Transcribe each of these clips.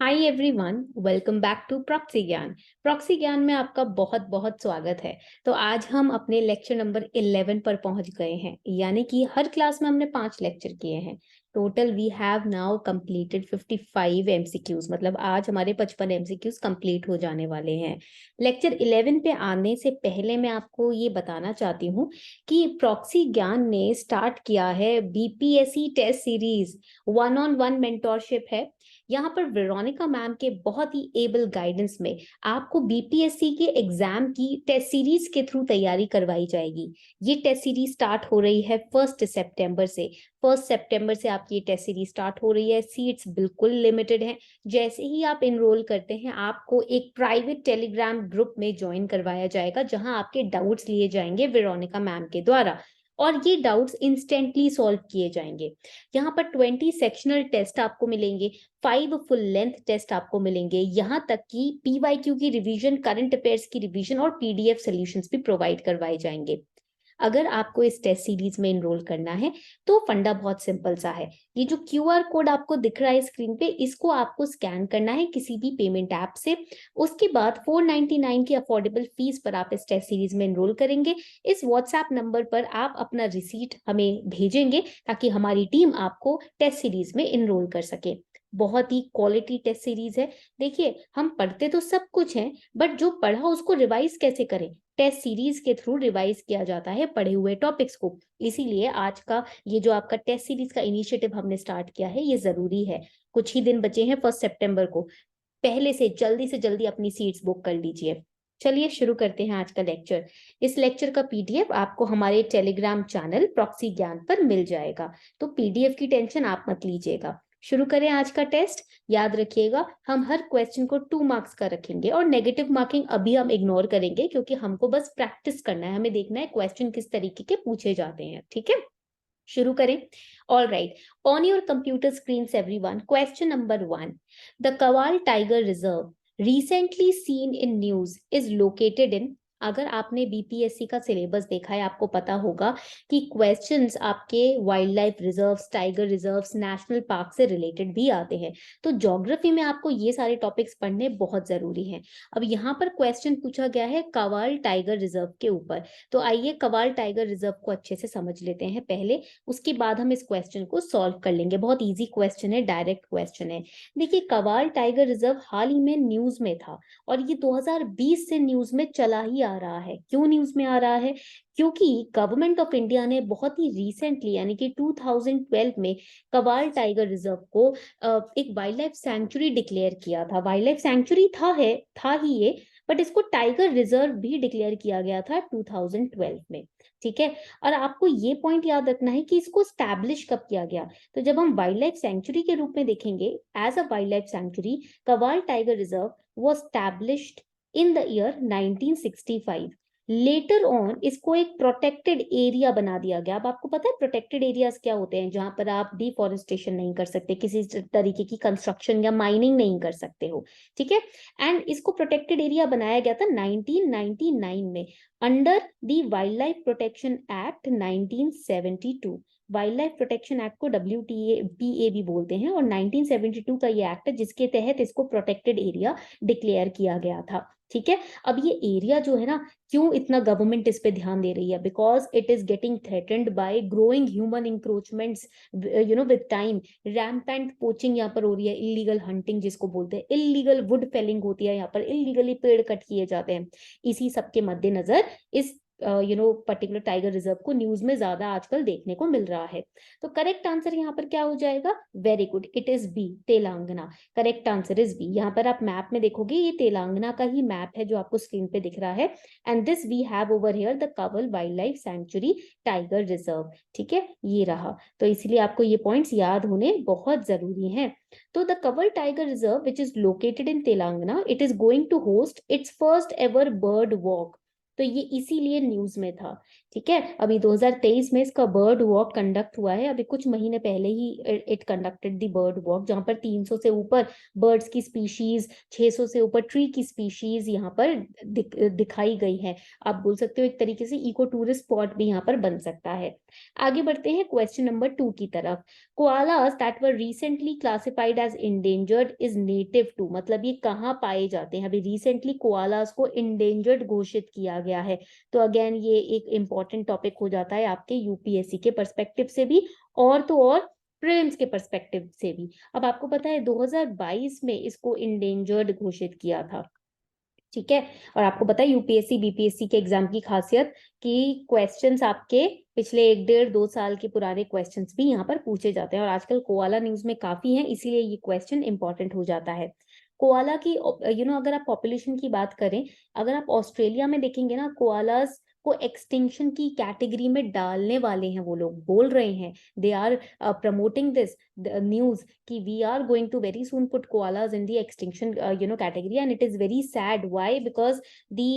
Hi everyone, welcome back to Proxy Gyan. Proxy Gyan में आपका बहुत बहुत स्वागत है। तो आज हम अपने लेक्चर नंबर 11 पर पहुंच गए हैं, यानी कि हर क्लास में हमने 5 लेक्चर किए हैं। Total we have now completed 55 MCQs, मतलब आज हमारे 55 एमसीक्यूज कंप्लीट हो जाने वाले हैं। लेक्चर 11 पे आने से पहले मैं आपको ये बताना चाहती हूँ कि प्रॉक्सी ज्ञान ने स्टार्ट किया है BPSC test series. 1-on-1 mentorship है। यहाँ पर वेरोनिका मैम के बहुत ही एबल गाइडेंस में आपको बीपीएससी के एग्जाम की टेस्ट सीरीज के थ्रू तैयारी करवाई जाएगी। ये टेस्ट सीरीज स्टार्ट हो रही है 1 सितंबर से। 1 सितंबर से आपकी ये टेस्ट सीरीज स्टार्ट हो रही है। सीट्स बिल्कुल लिमिटेड हैं। जैसे ही आप इनरोल करते हैं, आपको एक प्राइवेट टेलीग्राम ग्रुप में ज्वाइन करवाया जाएगा, जहां आपके डाउट्स लिए जाएंगे वेरोनिका मैम के द्वारा, और ये डाउट्स इंस्टेंटली सॉल्व किए जाएंगे। यहाँ पर 20 सेक्शनल टेस्ट आपको मिलेंगे, 5 फुल लेंथ टेस्ट आपको मिलेंगे, यहाँ तक कि पीवाईक्यू की रिवीजन, करंट अफेयर्स की रिवीजन और पीडीएफ सॉल्यूशंस भी प्रोवाइड करवाए जाएंगे। अगर आपको इस टेस्ट सीरीज में एनरोल करना है तो फंडा बहुत सिंपल सा है। ये जो क्यूआर कोड आपको दिख रहा है स्क्रीन पे, इसको आपको स्कैन करना है किसी भी पेमेंट ऐप से। उसके बाद 499 की अफोर्डेबल फीस पर आप इस टेस्ट सीरीज में एनरोल करेंगे। इस व्हाट्सएप नंबर पर आप अपना रिसीट हमें भेजेंगे ताकि हमारी टीम आपको टेस्ट सीरीज में एनरोल कर सके। बहुत ही क्वालिटी टेस्ट सीरीज है। देखिए, हम पढ़ते तो सब कुछ है, बट जो पढ़ा उसको रिवाइज कैसे करें, टेस्ट सीरीज के थ्रू रिवाइज किया जाता है पढ़े हुए टॉपिक्स को। इसीलिए आज का ये जो आपका टेस्ट सीरीज का इनिशिएटिव हमने स्टार्ट किया है, ये जरूरी है। कुछ ही दिन बचे हैं 1 सितंबर को। पहले से जल्दी अपनी सीट्स बुक कर लीजिए। चलिए शुरू करते हैं आज का लेक्चर। इस लेक्चर का पीडीएफ आपको हमारे टेलीग्राम चैनल प्रॉक्सी ज्ञान पर मिल जाएगा, तो पीडीएफ की टेंशन आप मत लीजिएगा। शुरू करें आज का टेस्ट। याद रखिएगा, हम हर क्वेश्चन को 2 मार्क्स का रखेंगे और नेगेटिव मार्किंग अभी हम इग्नोर करेंगे, क्योंकि हमको बस प्रैक्टिस करना है। हमें देखना है क्वेश्चन किस तरीके के पूछे जाते हैं। ठीक है, शुरू करें। All right, on your computer screen everyone, question number 1। The Kawal tiger reserve recently seen in news is located इन। अगर आपने बीपीएससी का सिलेबस देखा है, आपको पता होगा कि क्वेश्चंस आपके wild life reserves, tiger reserves, national park से रिलेटेड भी आते हैं। तो ज्योग्राफी में आपको ये सारे टॉपिक्स पढ़ने बहुत जरूरी हैं। अब यहाँ पर क्वेश्चन पूछा गया है कवाल टाइगर रिजर्व के ऊपर। तो आइए कवाल टाइगर रिजर्व को अच्छे से समझ लेते हैं पहले, उसके बाद हम इस क्वेश्चन को सॉल्व कर लेंगे। बहुत इजी क्वेश्चन है, डायरेक्ट क्वेश्चन है। देखिए, कवाल टाइगर रिजर्व हाल ही में न्यूज में था, और ये 2020 से न्यूज में चला ही आ रहा है। क्यों न्यूज में आ रहा है? क्योंकि गवर्नमेंट ऑफ इंडिया ने बहुत ही रिसेंटली, यानी कि 2012 में कवाल टाइगर रिजर्व को एक वाइल्ड लाइफ सैंक्चुरी डिक्लेयर किया था। वाइल्ड लाइफ सैंक्चुरी था ही ये, बट इसको टाइगर रिजर्व भी डिक्लेयर किया गया था 2012 में। ठीक है, और आपको ये पॉइंट याद रखना है कि इसको स्टैब्लिश कब किया गया। तो जब हम वाइल्ड लाइफ सेंचुरी के रूप में देखेंगे, as a wild life sanctuary, Kawal tiger reserve was established in the year 1965। Later on इसको एक प्रोटेक्टेड एरिया बना दिया गया। अब आपको पता है प्रोटेक्टेड एरियाज क्या होते हैं? जहां पर आप डिफॉरेस्टेशन नहीं कर सकते, किसी तरीके की कंस्ट्रक्शन या माइनिंग नहीं कर सकते हो। ठीक है, एंड इसको प्रोटेक्टेड एरिया बनाया गया था 1999 में, under the wild life protection act 1972। Wild life protection act को WTA भी बोलते हैं, और 1972 का ये एक्ट है जिसके तहत इसको प्रोटेक्टेड एरिया डिक्लेयर किया गया था। ठीक है, अब ये एरिया जो है ना, क्यों इतना गवर्नमेंट इस पे ध्यान दे रही है? Because it is getting threatened bye growing human encroachments, with time. Rampant poaching यहाँ पर हो रही है, इलीगल हंटिंग जिसको बोलते हैं, इलीगल वुड फेलिंग होती है, यहाँ पर इलीगली पेड़ कट किए जाते हैं। इसी सब के मद्देनजर इस पर्टिकुलर टाइगर रिजर्व को न्यूज में ज्यादा आजकल देखने को मिल रहा है। तो करेक्ट आंसर यहाँ पर क्या हो जाएगा? Very good, it is B, Telangana. Correct answer is B. यहाँ पर आप मैप में देखोगे, ये तेलंगाना का ही मैप है जो आपको स्क्रीन पे दिख रहा है। And this we have over here the Kawal wild life sanctuary tiger reserve. ठीक है, ये रहा। तो इसलिए आपको ये पॉइंट्स याद होने बहुत जरूरी हैं। तो the Kawal tiger reserve which is located in Telangana, it is going to host its first ever bird walk. तो ये इसीलिए न्यूज में था। ठीक है, अभी 2023 में इसका बर्ड वॉक कंडक्ट हुआ है, अभी कुछ महीने पहले ही it conducted the bird walk, जहां पर 300 से ऊपर बर्ड्स की स्पीशीज, 600 से ऊपर ट्री की स्पीशीज यहाँ पर दिखाई गई है। आप बोल सकते हो एक तरीके से इको टूरिस्ट स्पॉट भी यहाँ पर बन सकता है। आगे बढ़ते हैं क्वेश्चन नंबर 2 की तरफ। Koalas that were recently classified as endangered is native to, मतलब ये कहाँ पाए जाते हैं? अभी रिसेंटली कोआलास को इंडेंजर्ड घोषित किया गया है। तो अगेन ये एक इंपॉर्टेंट टॉपिक हो जाता है आपके यूपीएससी के पर्सपेक्टिव से भी, और तो और प्रीलिम्स के पर्सपेक्टिव से भी। अब आपको पता है 2022 में इसको इंडेंजर्ड घोषित किया था। ठीक है, और आपको पता है यूपीएससी बीपीएससी के एग्जाम की खासियत कि क्वेश्चंस आपके पिछले 1 1.5 2 साल के पुराने क्वेश्चंस भी यहाँ पर पूछे जाते हैं, और आजकल कोआला न्यूज में काफी है, इसीलिए ये क्वेश्चन इंपॉर्टेंट हो जाता है। कोआला की अगर आप पॉपुलेशन की बात करें, अगर आप ऑस्ट्रेलिया में देखेंगे ना, कोआलास को एक्सटिंक्शन की कैटेगरी में डालने वाले हैं, वो लोग बोल रहे हैं, they are promoting this news कि we are going to very soon put koalas in the extinction category, and it is very sad. Why? Because the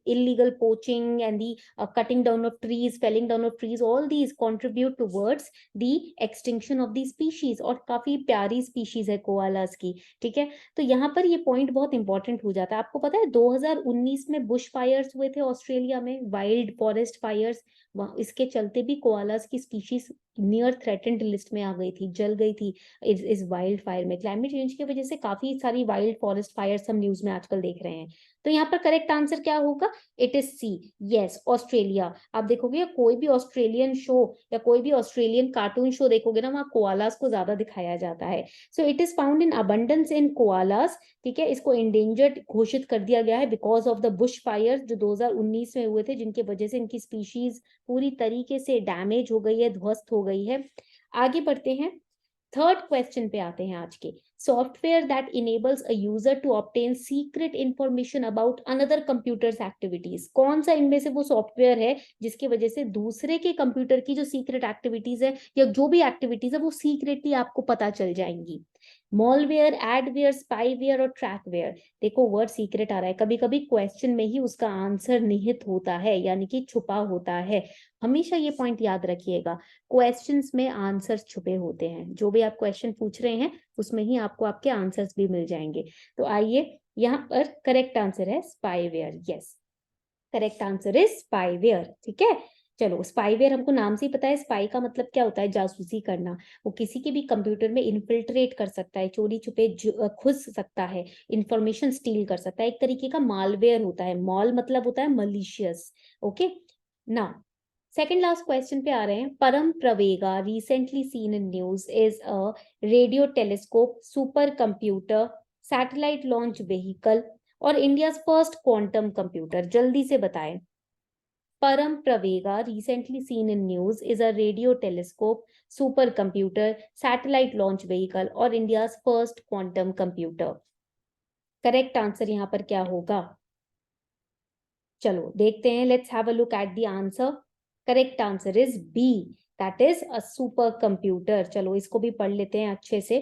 illegal poaching and the cutting down of trees, felling down of trees, all these contribute towards the extinction of the species, और काफी प्यारी species है koalas की। ठीक है, तो यहाँ पर ये पॉइंट बहुत इंपॉर्टेंट हो जाता है। आपको पता है 2019 में बुश फायर्स हुए थे ऑस्ट्रेलिया में, वाइल्ड फॉरेस्ट फायर्स, इसके चलते भी कोआलास की स्पीशीज नियर थ्रेटेंड लिस्ट में आ गई थी, जल गई थी इस वाइल्ड फायर में। क्लाइमेट चेंज की वजह से काफी सारी वाइल्ड फॉरेस्ट फायर्स हम न्यूज में आजकल देख रहे हैं। तो यहाँ पर करेक्ट आंसर क्या होगा? It is C, yes, Australia. आप देखोगे कोई भी ऑस्ट्रेलियन शो या कोई भी ऑस्ट्रेलियन कार्टून शो देखोगे ना, वहाँ कोआलास को ज्यादा दिखाया जाता है। So it is found in abundance in koalas. ठीक है, इसको इंडेंजर्ड घोषित कर दिया गया है because of the Bush fire जो 2019 में हुए थे, जिनकी वजह से इनकी स्पीशीज पूरी तरीके से डैमेज हो गई है, ध्वस्त हो गई है। आगे बढ़ते हैं, थर्ड क्वेश्चन पे आते हैं आज के। Software that enables a user to obtain secret information about another computers activities. कौन सा इनमें से वो सॉफ्टवेयर है जिसकी वजह से दूसरे के कंप्यूटर की जो सीक्रेट एक्टिविटीज है या जो भी एक्टिविटीज है वो सीक्रेटली आपको पता चल जाएंगी? मॉलवेयर, एडवेयर, स्पाईवेयर और ट्रैकवेयर। देखो वर्ड सीक्रेट आ रहा है, कभी कभी क्वेश्चन में ही उसका आंसर निहित होता है, यानी कि छुपा होता है। हमेशा ये पॉइंट याद रखिएगा, क्वेश्चंस में आंसर्स छुपे होते हैं। जो भी आप क्वेश्चन पूछ रहे हैं उसमें ही आपको आपके आंसर्स भी मिल जाएंगे। तो आइए, यहाँ पर करेक्ट आंसर है spyware. Yes, correct answer is spyware. ठीक है, चलो स्पाईवेयर हमको नाम से ही पता है, स्पाई का मतलब क्या होता है? जासूसी करना। वो किसी के भी कंप्यूटर में इन्फिल्ट्रेट कर सकता है, चोरी छुपे घुस सकता है, इंफॉर्मेशन स्टील कर सकता है, एक तरीके का मालवेयर होता है। मॉल मतलब होता है मलिशियस। ओके, ना सेकंड लास्ट क्वेश्चन पे आ रहे हैं। Param Pravega recently seen in news is a radio telescope, super computer, satellite launch vehicle or India's first quantum computer. जल्दी से बताएं। Param Pravega recently seen in news is a radio telescope, super computer, satellite launch vehicle or India's first quantum computer. Correct answer यहाँ पर क्या होगा? चलो देखते हैं, let's have a look at the answer. Correct answer is B, that is a super computer. चलो इसको भी पढ़ लेते हैं अच्छे से।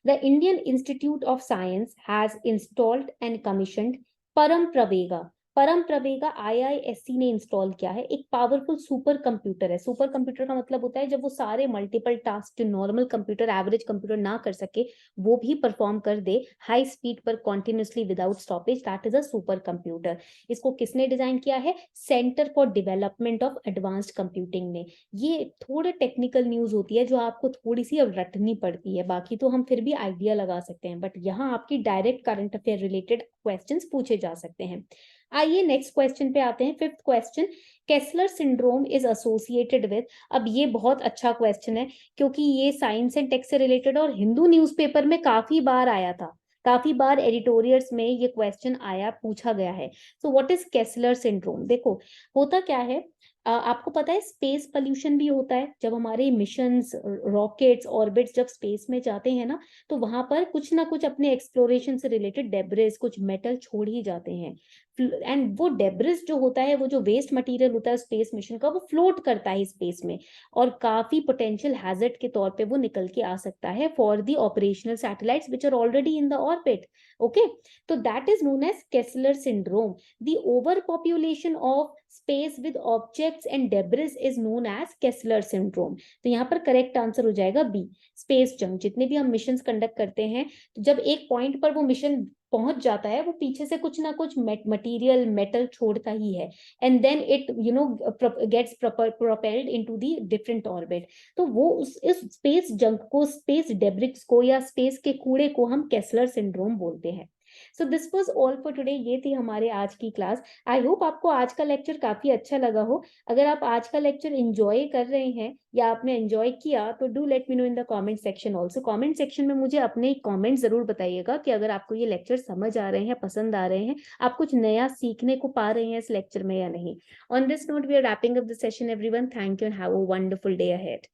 The Indian Institute of Science has installed and commissioned Param Pravega. परम प्रवेगा आईआईएससी ने इंस्टॉल किया है, एक पावरफुल सुपर कंप्यूटर है। सुपर कंप्यूटर का मतलब होता है जब वो सारे मल्टीपल टास्क जो नॉर्मल कंप्यूटर, एवरेज कंप्यूटर ना कर सके, वो भी परफॉर्म कर दे हाई स्पीड पर continuously without stoppage, that is a super computer. इसको किसने डिजाइन किया है? Centre for development of advanced computing ने। ये थोड़े टेक्निकल न्यूज होती है जो आपको थोड़ी सी अब रटनी पड़ती है, बाकी तो हम फिर भी आइडिया लगा सकते हैं, बट यहाँ आपकी direct current affair related questions पूछे जा सकते हैं। आइए नेक्स्ट क्वेश्चन पे आते हैं। Fifth question, Kessler syndrome is associated with. अब ये बहुत अच्छा क्वेश्चन है क्योंकि ये साइंस एंड टेक से रिलेटेड और हिंदू न्यूज़पेपर में काफी बार आया था, काफी बार एडिटोरियल्स में ये क्वेश्चन आया, पूछा गया है। So what is Kessler syndrome? देखो होता क्या है, आपको पता है स्पेस पोल्यूशन भी होता है जब हमारे मिशंस, रॉकेट्स, ऑर्बिट्स जब स्पेस में जाते हैं ना, तो वहां पर कुछ ना कुछ अपने एक्सप्लोरेशन से रिलेटेड डेब्रिस, कुछ मेटल छोड़ ही जाते हैं। एंड वो डेब्रिस जो होता है, वो जो वेस्ट मटेरियल होता है स्पेस मिशन का, वो फ्लोट करता है स्पेस में और काफी पोटेंशियल हैजर्ड के तौर पे वो निकल के आ सकता है for the operational satellites which are already in the orbit. Okay, तो that is known as Kessler syndrome. The over population of space with objects and debris is known as Kessler syndrome. तो यहाँ पर correct answer हो जाएगा B, space junk. जितने भी हम mission conduct करते हैं, तो जब एक पॉइंट पर वो मिशन पहुंच जाता है, वो पीछे से कुछ ना कुछ मटेरियल मेटल छोड़ता ही है, and then it gets propelled into the different orbit. तो वो इस स्पेस जंक को, स्पेस डेब्रिक्स को या स्पेस के कूड़े को हम केसलर सिंड्रोम बोलते हैं. So this was all for today. ये थी हमारे आज की क्लास. आई होप आपको आज का लेक्चर काफी अच्छा लगा हो. अगर आप आज का लेक्चर एंजॉय कर रहे हैं या आपने एंजॉय किया, तो do let me know in the comment section also. Comment section में मुझे अपने कमेंट जरूर बताइएगा कि अगर आपको ये लेक्चर समझ आ रहे हैं, पसंद आ रहे हैं, आप कुछ नया सीखने को पा रहे हैं इस लेक्चर में या नहीं. On this note we are wrapping up the session everyone. Thank you and have a wonderful day ahead.